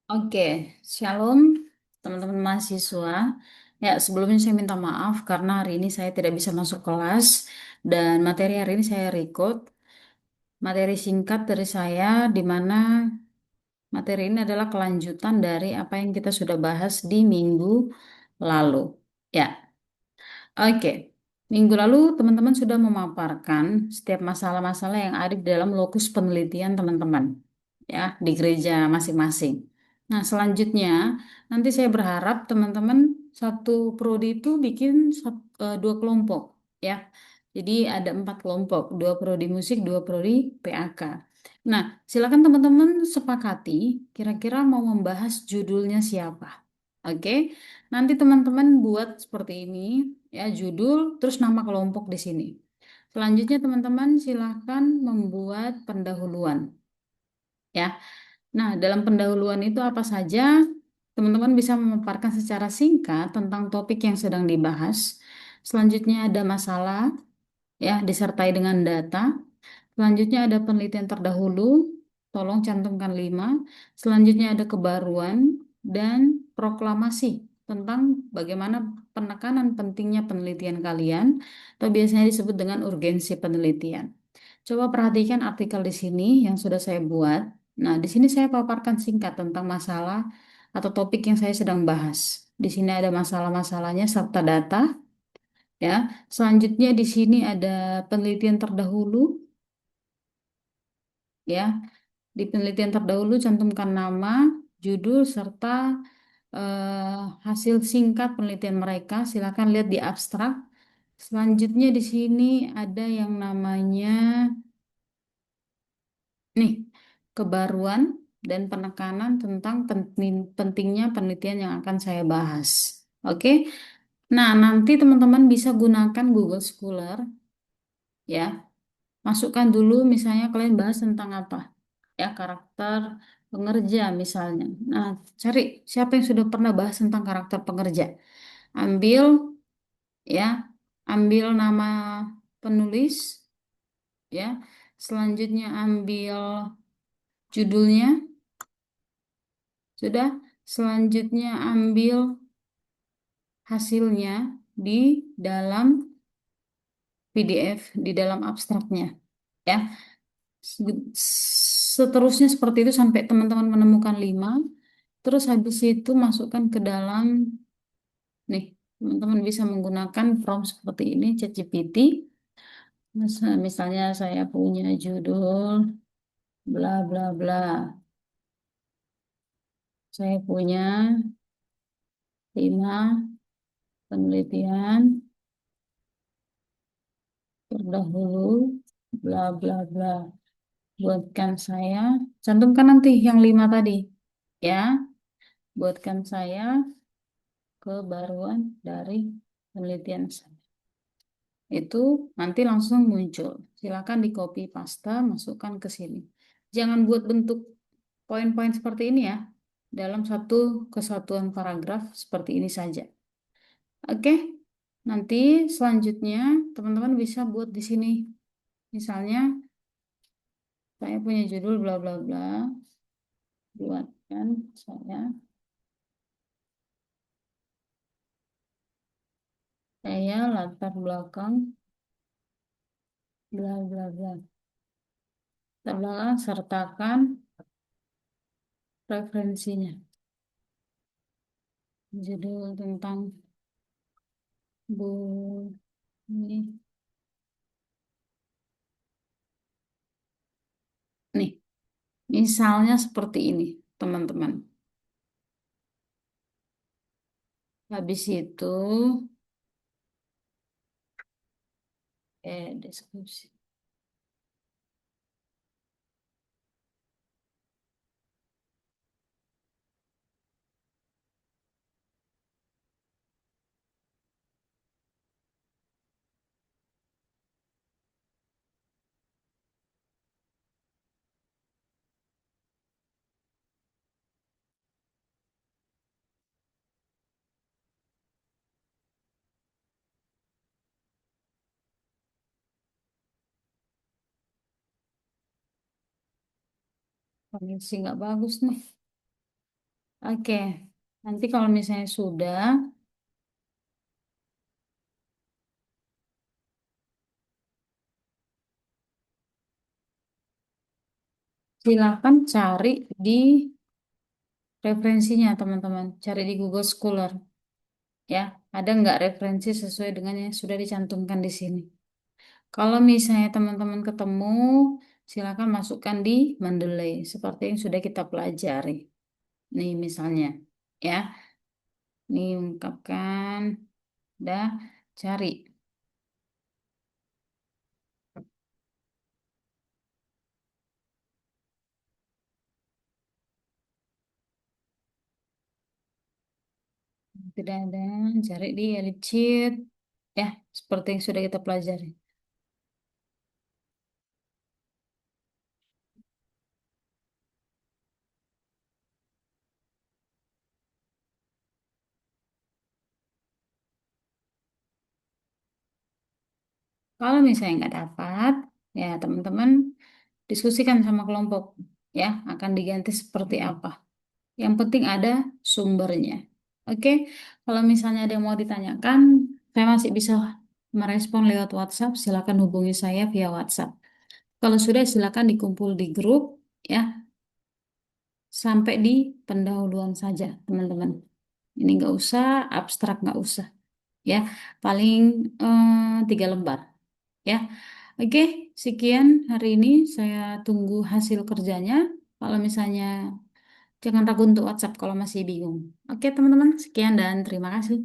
Oke, Shalom teman-teman mahasiswa. Ya, sebelumnya saya minta maaf karena hari ini saya tidak bisa masuk kelas dan materi hari ini saya record. Materi singkat dari saya di mana materi ini adalah kelanjutan dari apa yang kita sudah bahas di minggu lalu. Ya, oke. Minggu lalu teman-teman sudah memaparkan setiap masalah-masalah yang ada di dalam lokus penelitian teman-teman ya di gereja masing-masing. Nah, selanjutnya nanti saya berharap teman-teman satu prodi itu bikin dua kelompok ya. Jadi ada 4 kelompok, 2 prodi musik, 2 prodi PAK. Nah, silakan teman-teman sepakati kira-kira mau membahas judulnya siapa. Oke, nanti teman-teman buat seperti ini ya judul terus nama kelompok di sini. Selanjutnya teman-teman silakan membuat pendahuluan ya. Nah, dalam pendahuluan itu apa saja? Teman-teman bisa memaparkan secara singkat tentang topik yang sedang dibahas. Selanjutnya ada masalah, ya, disertai dengan data. Selanjutnya ada penelitian terdahulu, tolong cantumkan 5. Selanjutnya ada kebaruan dan proklamasi tentang bagaimana penekanan pentingnya penelitian kalian, atau biasanya disebut dengan urgensi penelitian. Coba perhatikan artikel di sini yang sudah saya buat. Nah, di sini saya paparkan singkat tentang masalah atau topik yang saya sedang bahas. Di sini ada masalah-masalahnya serta data, ya. Selanjutnya di sini ada penelitian terdahulu, ya. Di penelitian terdahulu cantumkan nama, judul serta hasil singkat penelitian mereka. Silakan lihat di abstrak. Selanjutnya di sini ada yang namanya nih, kebaruan dan penekanan tentang pentingnya penelitian yang akan saya bahas. Oke. Nah, nanti teman-teman bisa gunakan Google Scholar ya. Masukkan dulu misalnya kalian bahas tentang apa? Ya, karakter pengerja misalnya. Nah, cari siapa yang sudah pernah bahas tentang karakter pengerja. Ambil ya, ambil nama penulis ya. Selanjutnya ambil judulnya. Sudah, selanjutnya ambil hasilnya di dalam PDF, di dalam abstraknya. Ya, seterusnya seperti itu sampai teman-teman menemukan 5. Terus habis itu masukkan ke dalam, nih, teman-teman bisa menggunakan prompt seperti ini, ChatGPT. Misalnya saya punya judul bla bla bla. Saya punya 5 penelitian terdahulu, bla bla bla. Buatkan saya, cantumkan nanti yang 5 tadi. Ya, buatkan saya kebaruan dari penelitian saya. Itu nanti langsung muncul. Silakan di copy paste, masukkan ke sini. Jangan buat bentuk poin-poin seperti ini ya. Dalam satu kesatuan paragraf seperti ini saja. Oke, nanti selanjutnya teman-teman bisa buat di sini. Misalnya, saya punya judul bla bla bla. Buatkan saya latar belakang bla bla bla. Latar belakang sertakan referensinya. Judul tentang bu ini. Nih, misalnya seperti ini, teman-teman. Habis itu, deskripsi. Koneksi nggak bagus nih. Oke, nanti kalau misalnya sudah, silakan cari di referensinya teman-teman. Cari di Google Scholar ya. Ada nggak referensi sesuai dengan yang sudah dicantumkan di sini? Kalau misalnya teman-teman ketemu, silakan masukkan di Mendeley seperti yang sudah kita pelajari. Nih misalnya, ya, nih ungkapkan, dah, cari. Tidak ada, cari di Elite Sheet, ya, seperti yang sudah kita pelajari. Kalau misalnya nggak dapat, ya teman-teman diskusikan sama kelompok, ya, akan diganti seperti apa. Yang penting ada sumbernya. Oke, kalau misalnya ada yang mau ditanyakan, saya masih bisa merespon lewat WhatsApp. Silakan hubungi saya via WhatsApp. Kalau sudah, silakan dikumpul di grup, ya, sampai di pendahuluan saja, teman-teman. Ini nggak usah abstrak, nggak usah, ya. Paling 3 lembar, ya. Oke, sekian hari ini. Saya tunggu hasil kerjanya. Kalau misalnya jangan ragu untuk WhatsApp kalau masih bingung. Oke, teman-teman, sekian dan terima kasih.